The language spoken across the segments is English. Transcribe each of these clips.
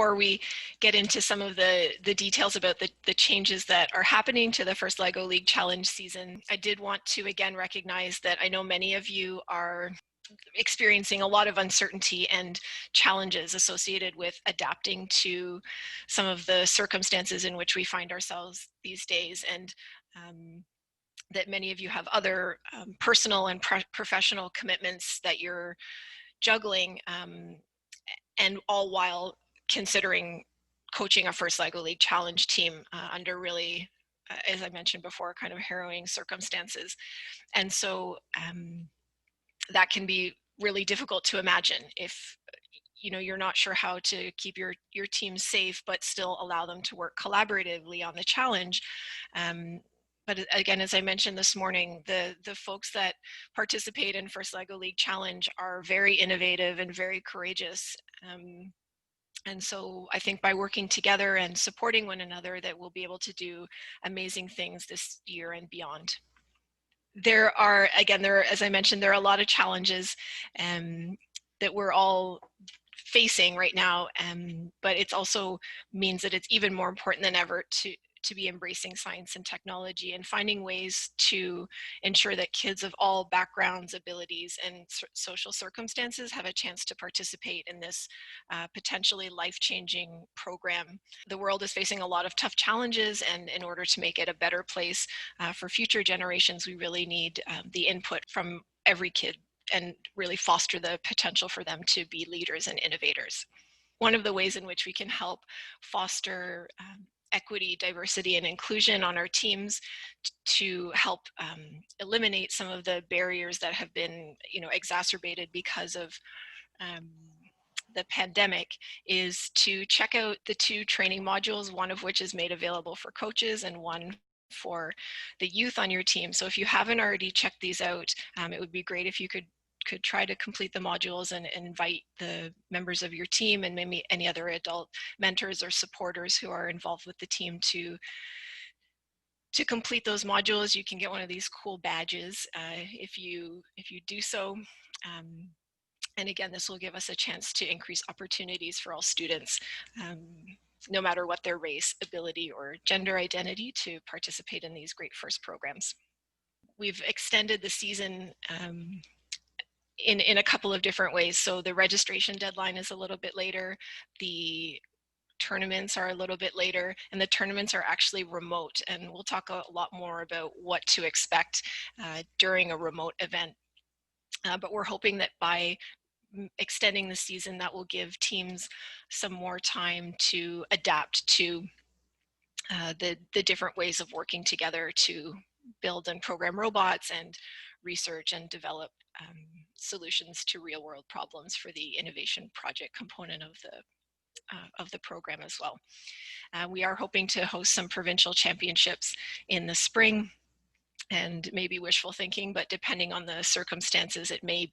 before we get into some of the details about the changes that are happening to the first LEGO League Challenge season, I did want to again recognize that I know many of you are experiencing a lot of uncertainty and challenges associated with adapting to some of the circumstances in which we find ourselves these days, and that many of you have other personal and professional commitments that you're juggling, and all while considering coaching a first LEGO League Challenge team under really, as I mentioned before, kind of harrowing circumstances. And so that can be really difficult to imagine if you're not sure how to keep your team safe but still allow them to work collaboratively on the challenge. But again, as I mentioned this morning, the folks that participate in First LEGO League Challenge are very innovative and very courageous. And so I think by working together and supporting one another that we'll be able to do amazing things this year and beyond. There are, again, as I mentioned, there are a lot of challenges that we're all facing right now, but it also means that it's even more important than ever to be embracing science and technology and finding ways to ensure that kids of all backgrounds, abilities, and social circumstances have a chance to participate in this potentially life-changing program. The world is facing a lot of tough challenges, and in order to make it a better place for future generations, we really need the input from every kid and really foster the potential for them to be leaders and innovators. One of the ways in which we can help foster equity, diversity, and inclusion on our teams to help eliminate some of the barriers that have been, exacerbated because of the pandemic is to check out the 2 training modules, one of which is made available for coaches and one for the youth on your team. So if you haven't already checked these out, it would be great if you could try to complete the modules and invite the members of your team and maybe any other adult mentors or supporters who are involved with the team to complete those modules. You can get one of these cool badges if you do so. And again, this will give us a chance to increase opportunities for all students, no matter what their race, ability, or gender identity, to participate in these great FIRST programs. We've extended the season in a couple of different ways. So the registration deadline is a little bit later, the tournaments are a little bit later, and the tournaments are actually remote. And we'll talk a lot more about what to expect during a remote event. But we're hoping that by extending the season, that will give teams some more time to adapt to the different ways of working together to build and program robots and research and develop solutions to real world problems for the innovation project component of the program as well. We are hoping to host some provincial championships in the spring, and maybe wishful thinking, but depending on the circumstances, it may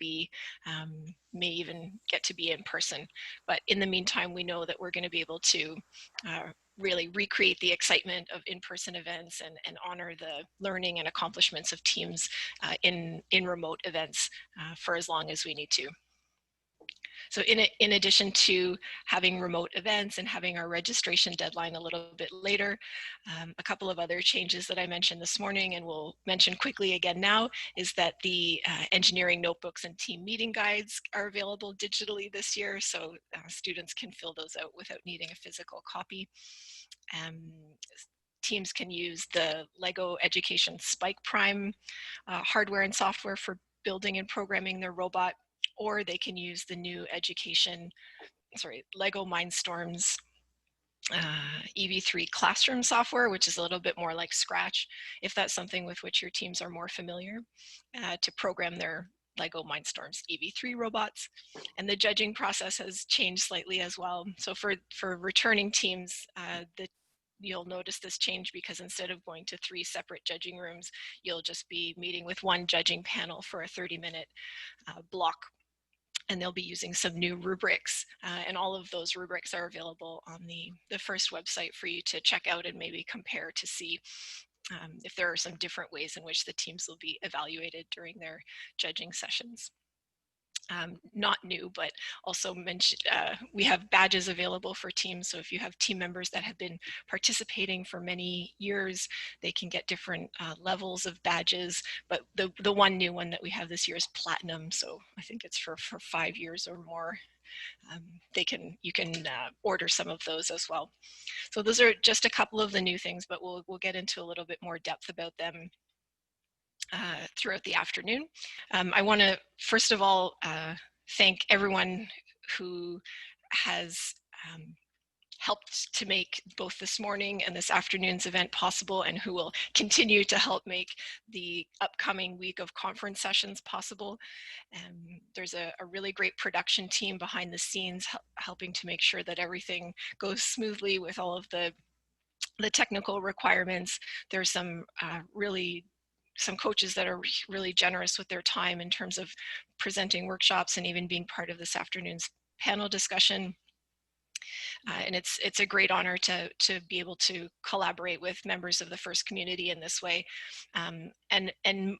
even get to be in person. But in the meantime, we know that we're going to be able to really recreate the excitement of in-person events and honor the learning and accomplishments of teams in remote events for as long as we need to. So in addition to having remote events and having our registration deadline a little bit later, a couple of other changes that I mentioned this morning and will mention quickly again now is that the engineering notebooks and team meeting guides are available digitally this year, so students can fill those out without needing a physical copy. Teams can use the LEGO Education Spike Prime hardware and software for building and programming their robot, or they can use the new LEGO Mindstorms Ev3 Classroom Software, which is a little bit more like Scratch, if that's something with which your teams are more familiar, to program their LEGO Mindstorms Ev3 robots. And the judging process has changed slightly as well. So for returning teams, you'll notice this change because instead of going to 3 separate judging rooms, you'll just be meeting with one judging panel for a 30-minute block. And they'll be using some new rubrics, and all of those rubrics are available on the FIRST website for you to check out and maybe compare to see if there are some different ways in which the teams will be evaluated during their judging sessions. not new, but also we have badges available for teams. So if you have team members that have been participating for many years, they can get different levels of badges. But the one new one that we have this year is platinum. So I think it's for 5 years or more. You can order some of those as well. So those are just a couple of the new things, but we'll get into a little bit more depth about them throughout the afternoon. I want to first of all thank everyone who has helped to make both this morning and this afternoon's event possible, and who will continue to help make the upcoming week of conference sessions possible. There's a really great production team behind the scenes helping to make sure that everything goes smoothly with all of the technical requirements. There's some some coaches that are really generous with their time in terms of presenting workshops and even being part of this afternoon's panel discussion. And it's a great honor to be able to collaborate with members of the FIRST community in this way. And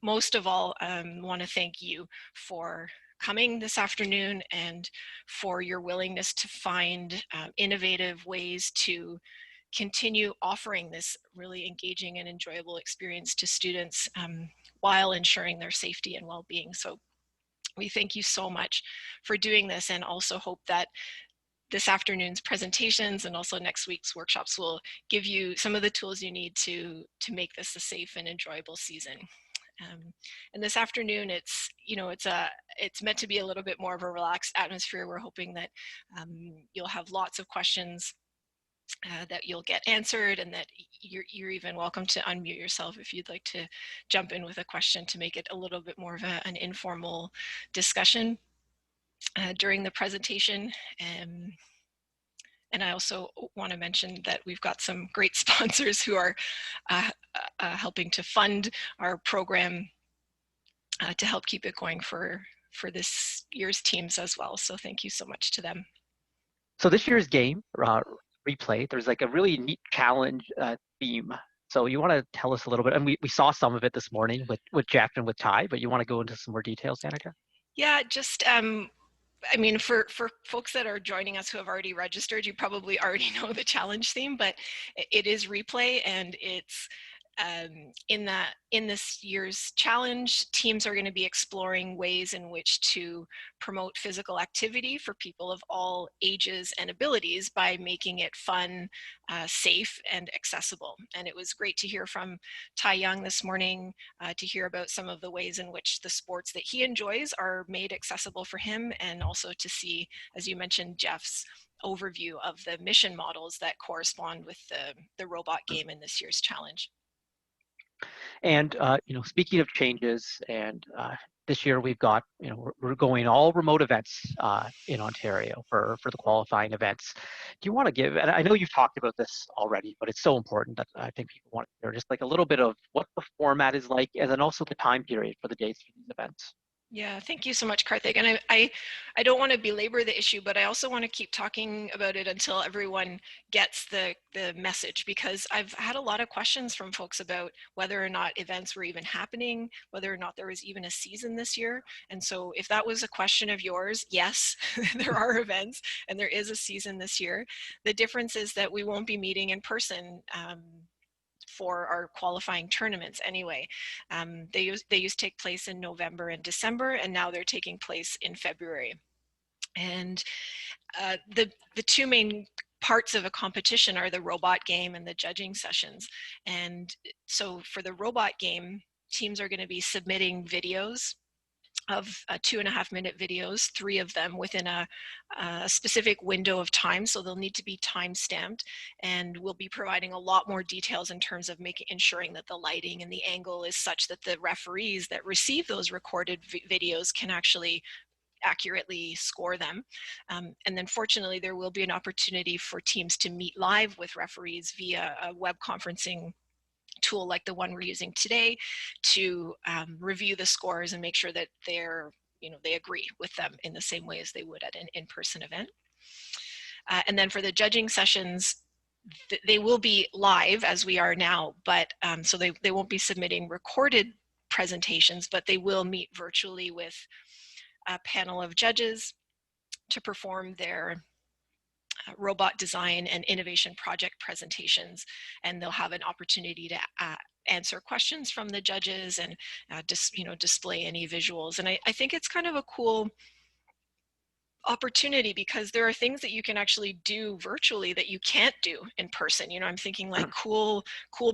most of all, want to thank you for coming this afternoon and for your willingness to find innovative ways to continue offering this really engaging and enjoyable experience to students while ensuring their safety and well-being. So we thank you so much for doing this, and also hope that this afternoon's presentations and also next week's workshops will give you some of the tools you need to make this a safe and enjoyable season. And this afternoon, it's meant to be a little bit more of a relaxed atmosphere. We're hoping that you'll have lots of questions that you'll get answered, and that you're even welcome to unmute yourself if you'd like to jump in with a question to make it a little bit more of an informal discussion during the presentation. And I also want to mention that we've got some great sponsors who are helping to fund our program to help keep it going for this year's teams as well. So thank you so much to them. So this year's game, replay, there's like a really neat challenge theme. So you want to tell us a little bit, and we saw some of it this morning with Jeff and with Ty, but you want to go into some more details, Danica? Yeah, just I mean, for folks that are joining us who have already registered, you probably already know the challenge theme, but it is replay, and it's in this year's challenge, teams are going to be exploring ways in which to promote physical activity for people of all ages and abilities by making it fun, safe, and accessible. And it was great to hear from Ty Young this morning to hear about some of the ways in which the sports that he enjoys are made accessible for him, and also to see, as you mentioned, Jeff's overview of the mission models that correspond with the robot game in this year's challenge. And speaking of changes, and this year we've got, we're going all remote events in Ontario for the qualifying events. Do you want to give, and I know you've talked about this already, but it's so important that I think people want to hear just like a little bit of what the format is like, and then also the time period for the dates for these events. Yeah, thank you so much, Karthik. And I don't want to belabor the issue, but I also want to keep talking about it until everyone gets the message, because I've had a lot of questions from folks about whether or not events were even happening, whether or not there was even a season this year. And so if that was a question of yours, yes, there are events and there is a season this year. The difference is that we won't be meeting in person for our qualifying tournaments anyway. They used to take place in November and December, and now they're taking place in February. And the two main parts of a competition are the robot game and the judging sessions. And so for the robot game, teams are going to be submitting videos of 2.5-minute videos, 3 of them within a specific window of time. So they'll need to be time stamped, and we'll be providing a lot more details in terms of ensuring that the lighting and the angle is such that the referees that receive those recorded videos can actually accurately score them. And then fortunately, there will be an opportunity for teams to meet live with referees via a web conferencing tool like the one we're using today to review the scores and make sure that they agree with them in the same way as they would at an in-person event. And then for the judging sessions, they will be live as we are now, but so they won't be submitting recorded presentations, but they will meet virtually with a panel of judges to perform their robot design and innovation project presentations, and they'll have an opportunity to answer questions from the judges and display any visuals. And I think it's kind of a cool opportunity because there are things that you can actually do virtually that you can't do in person. I'm thinking like cool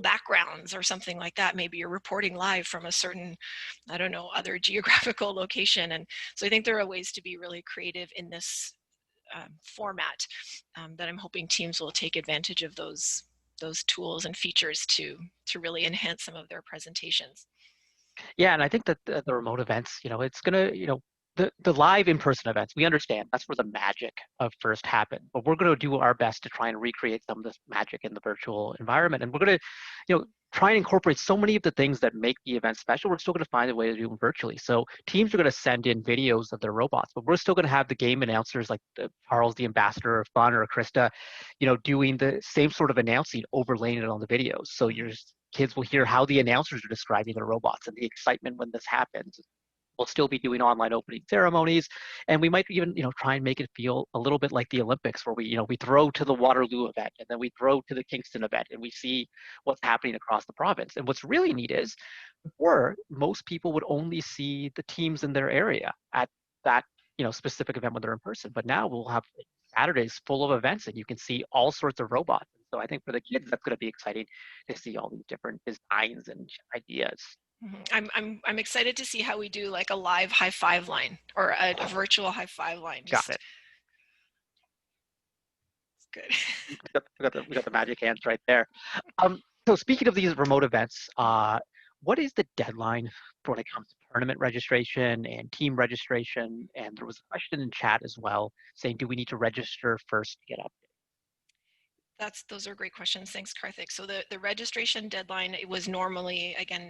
backgrounds or something like that. Maybe you're reporting live from a certain, I don't know, other geographical location. And so I think there are ways to be really creative in this format that I'm hoping teams will take advantage of those tools and features to really enhance some of their presentations. Yeah, and I think that the remote events, it's gonna, the live in-person events, we understand that's where the magic of first happened. But we're gonna do our best to try and recreate some of this magic in the virtual environment. And we're gonna, try and incorporate so many of the things that make the event special. We're still gonna find a way to do them virtually. So teams are gonna send in videos of their robots, but we're still gonna have the game announcers like Charles, the ambassador of fun, or Krista, doing the same sort of announcing, overlaying it on the videos. So your kids will hear how the announcers are describing their robots and the excitement when this happens. We'll still be doing online opening ceremonies, and we might even, try and make it feel a little bit like the Olympics, where we throw to the Waterloo event, and then we throw to the Kingston event, and we see what's happening across the province. And what's really neat is, before, most people would only see the teams in their area at that, specific event when they're in person. But now we'll have Saturdays full of events, and you can see all sorts of robots. And so I think for the kids, that's going to be exciting to see all these different designs and ideas. I'm excited to see how we do like a live high five line or a virtual high five line. Got it. Good. We got the magic hands right there. So speaking of these remote events, what is the deadline for when it comes to tournament registration and team registration? And there was a question in chat as well saying, do we need to register first to get updates? Those are great questions. Thanks, Karthik. So the registration deadline, it was normally, again,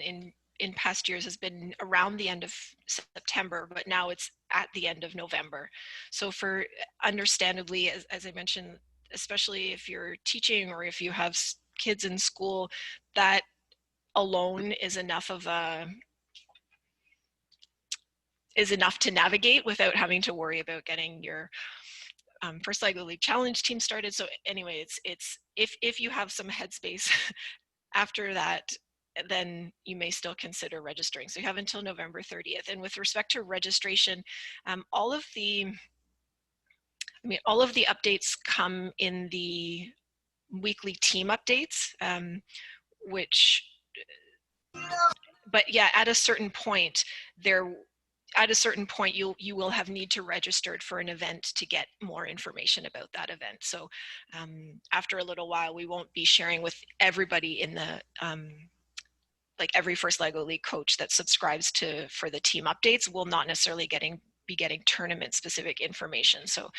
in past years has been around the end of September, but now it's at the end of November. So for understandably, as I mentioned, especially if you're teaching or if you have kids in school, that alone is enough to navigate without having to worry about getting your first LEGO League Challenge team started. So anyway, it's if you have some headspace after that, then you may still consider registering. So you have until November 30th. And with respect to registration, all of the updates come in the weekly team updates, but yeah, at a certain point, you will have need to registered for an event to get more information about that event. So after a little while, we won't be sharing with everybody in the like every first LEGO League coach that subscribes for the team updates will not necessarily be getting tournament specific information. So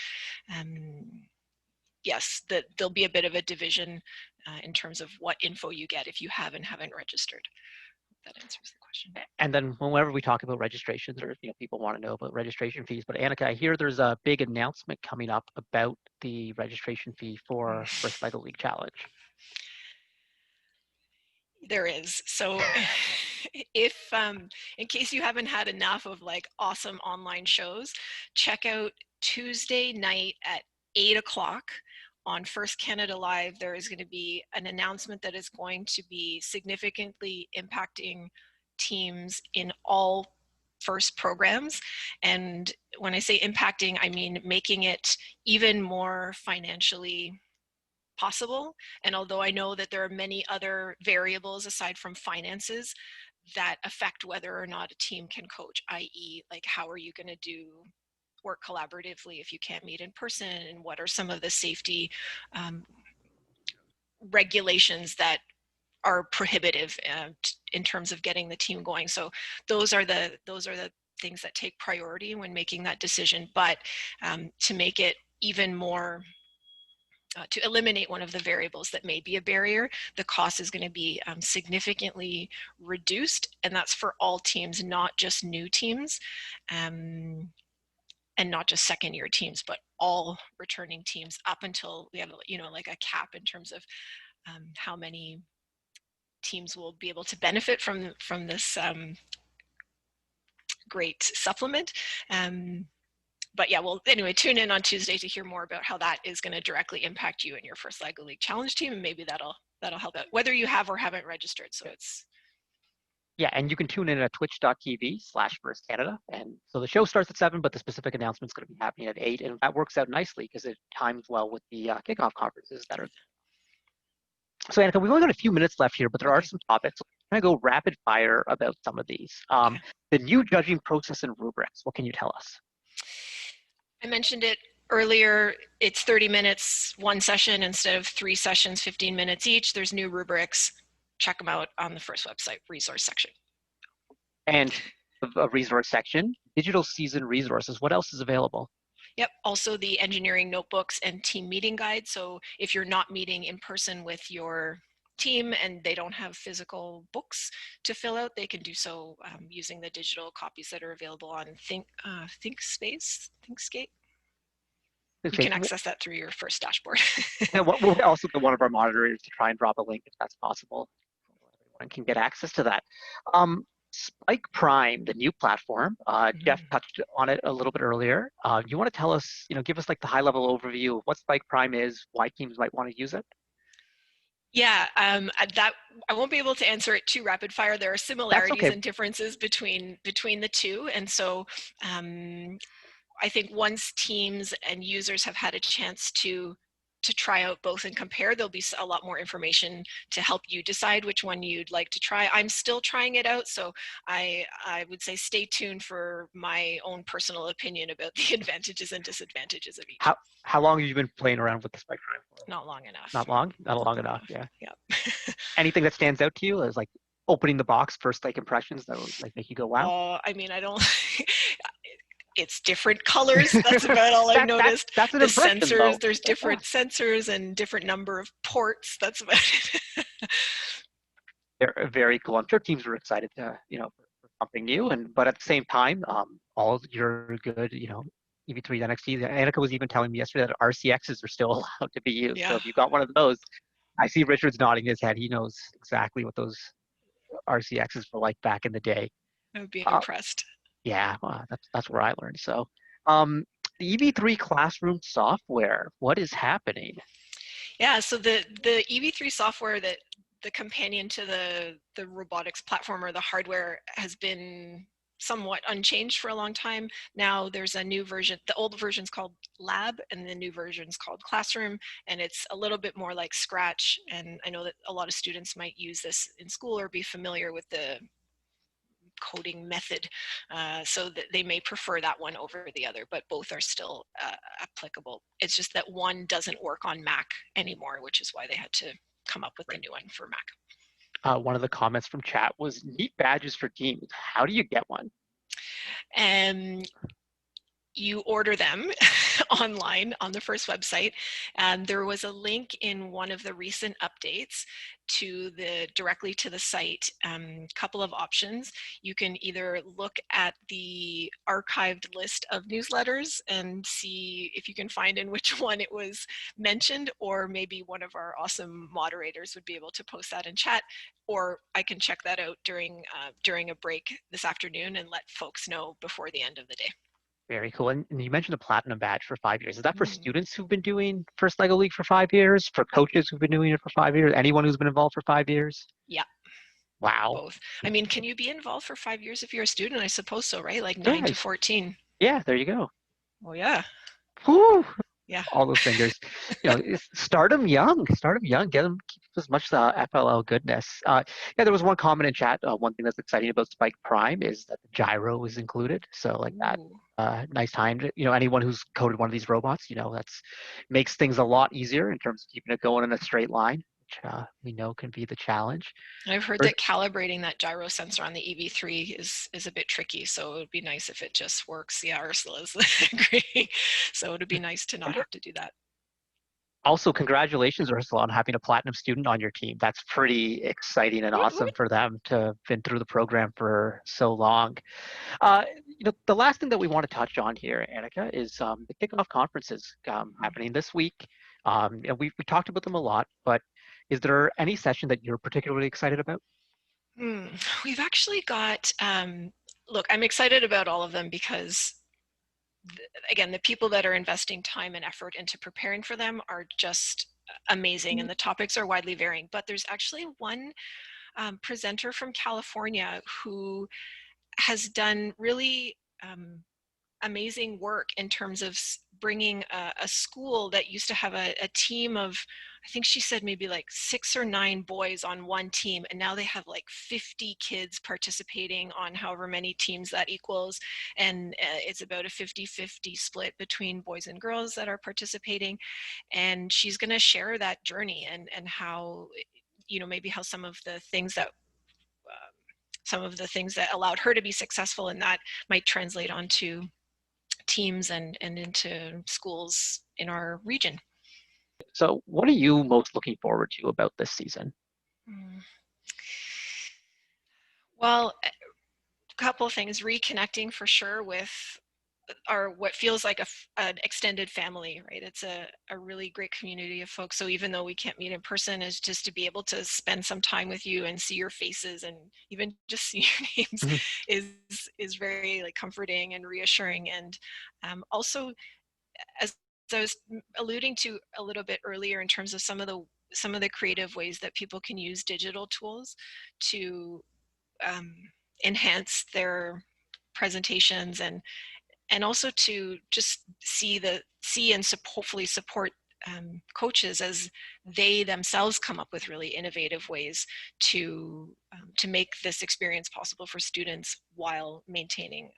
yes, there'll be a bit of a division in terms of what info you get if you haven't registered. That answers the question. And then whenever we talk about registrations, or people want to know about registration fees, but Annika, I hear there's a big announcement coming up about the registration fee for First LEGO League Challenge. There is. So if in case you haven't had enough of like awesome online shows, check out Tuesday night at 8 o'clock on First Canada Live. There is going to be an announcement that is going to be significantly impacting teams in all first programs. And when I say impacting, I mean making it even more financially possible. And although I know that there are many other variables aside from finances that affect whether or not a team can coach, i.e. like how are you going to work collaboratively if you can't meet in person, and what are some of the safety regulations that are prohibitive in terms of getting the team going. So those are the things that take priority when making that decision. But to make it even more to eliminate one of the variables that may be a barrier, the cost is going to be significantly reduced, and that's for all teams, not just new teams, and not just second year teams, but all returning teams up until we have like a cap in terms of how many teams will be able to benefit from this great supplement. But yeah, well, anyway, tune in on Tuesday to hear more about how that is going to directly impact you and your first LEGO League Challenge team, and maybe that'll help out, whether you have or haven't registered. So it's Yeah, and you can tune in at twitch.tv/First Canada. And so the show starts at 7, but the specific announcement is going to be happening at 8. And that works out nicely because it times well with the kickoff conferences that are. So, Annika, we've only got a few minutes left here, but there are some topics. I'm going to go rapid fire about some of these. The new judging process in rubrics, what can you tell us? I mentioned it earlier. It's 30 minutes, one session instead of 3 sessions, 15 minutes each. There's new rubrics. Check them out on the first website resource section. And a resource section, digital season resources. What else is available? Yep, also the engineering notebooks and team meeting guide. So if you're not meeting in person with your team and they don't have physical books to fill out, they can do so using the digital copies that are available on ThinkScape. You can access that through your first dashboard. And we'll also get one of our moderators to try and drop a link if that's possible. Everyone can get access to that. Spike Prime, the new platform, Jeff touched on it a little bit earlier. You want to tell us, give us like the high-level overview of what Spike Prime is, why teams might want to use it? Yeah, that I won't be able to answer it too rapid fire. There are similarities and differences between the two, and so I think once teams and users have had a chance to try out both and compare, there'll be a lot more information to help you decide which one you'd like to try. I'm still trying it out, so I would say stay tuned for my own personal opinion about the advantages and disadvantages of each. How long have you been playing around with the Spike Prime for? Not long enough. Not long? Not long enough, yeah. Yeah. Anything that stands out to you as like opening the box, first like impressions that would like make you go, wow? I mean, I don't... It's different colors. That's about all I've noticed. That's an the impression, sensors, though. there's different sensors and different number of ports. That's about it. They're very cool. I'm sure teams were excited to, for something new. But at the same time, all your good, Ev3 NXT. Annika was even telling me yesterday that RCXs are still allowed to be used. Yeah. So if you got one of those, I see Richard's nodding his head. He knows exactly what those RCXs were like back in the day. I would be impressed. Yeah, well, that's where I learned. So, the Ev3 Classroom Software, what is happening? Yeah, so the Ev3 software, that the companion to the robotics platform or the hardware, has been somewhat unchanged for a long time. Now there's a new version. The old version's called Lab and the new version's called Classroom, and it's a little bit more like Scratch. And I know that a lot of students might use this in school or be familiar with the coding method, so that they may prefer that one over the other, but both are still applicable. It's just that one doesn't work on Mac anymore, which is why they had to come up with a new one for Mac. One of the comments from chat was neat badges for teams. How do you get one? You order them online on the first website. There was a link in one of the recent updates directly to the site. Couple of options. You can either look at the archived list of newsletters and see if you can find in which one it was mentioned, or maybe one of our awesome moderators would be able to post that in chat, or I can check that out during a break this afternoon and let folks know before the end of the day. Very cool. And you mentioned a platinum badge for 5 years. Is that for students who've been doing First LEGO League for 5 years, for coaches who've been doing it for 5 years, anyone who's been involved for 5 years? Yeah. Wow. Both. I mean, can you be involved for 5 years if you're a student? I suppose so, right? Like 9 to 14. Yeah, there you go. Oh, yeah. Whew. Yeah. All those fingers. Start them young. Get them, keep as much FLL goodness. Yeah, there was one comment in chat. One thing that's exciting about Spike Prime is that the gyro is included. So like that, nice time to, anyone who's coded one of these robots, that's makes things a lot easier in terms of keeping it going in a straight line, which we know can be the challenge. I've heard that calibrating that gyro sensor on the Ev3 is a bit tricky, so it would be nice if it just works. Yeah, Ursula's agreeing. So it would be nice to not have to do that. Also, congratulations, Ursula, on having a platinum student on your team. That's pretty exciting and awesome for them to have been through the program for so long. The last thing that we want to touch on here, Annika, is the kickoff conferences happening this week. We talked about them a lot, but is there any session that you're particularly excited about? We've actually got look, I'm excited about all of them because, again, the people that are investing time and effort into preparing for them are just amazing, and the topics are widely varying. But there's actually one presenter from California who has done really amazing work in terms of bringing a school that used to have a team of, I think she said maybe like 6 or 9 boys on one team, and now they have like 50 kids participating on however many teams that equals, and it's about a 50-50 split between boys and girls that are participating. And she's going to share that journey, and how, maybe how some of the things that allowed her to be successful, and that might translate onto teams and into schools in our region. So what are you most looking forward to about this season? Well, a couple of things. Reconnecting for sure with our what feels like an extended family, right? It's a really great community of folks. So even though we can't meet in person, is just to be able to spend some time with you and see your faces and even just see your names Mhm. is very like comforting and reassuring. And also, as I was alluding to a little bit earlier, in terms of some of the creative ways that people can use digital tools to um, enhance their presentations, and also to just see and hopefully support coaches as they themselves come up with really innovative ways to make this experience possible for students while maintaining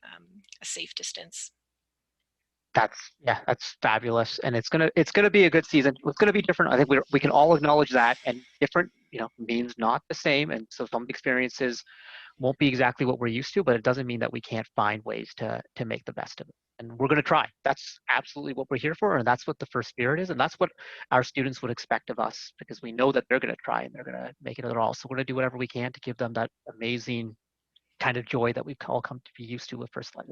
a safe distance. That's fabulous, and it's gonna be a good season. It's gonna be different. I think we can all acknowledge that, and different, means not the same, and so some experiences won't be exactly what we're used to, but it doesn't mean that we can't find ways to make the best of it. And we're going to try. That's absolutely what we're here for, and that's what the first spirit is, and that's what our students would expect of us, because we know that they're going to try and they're going to make it at all. So we're going to do whatever we can to give them that amazing kind of joy that we've all come to be used to with First Light.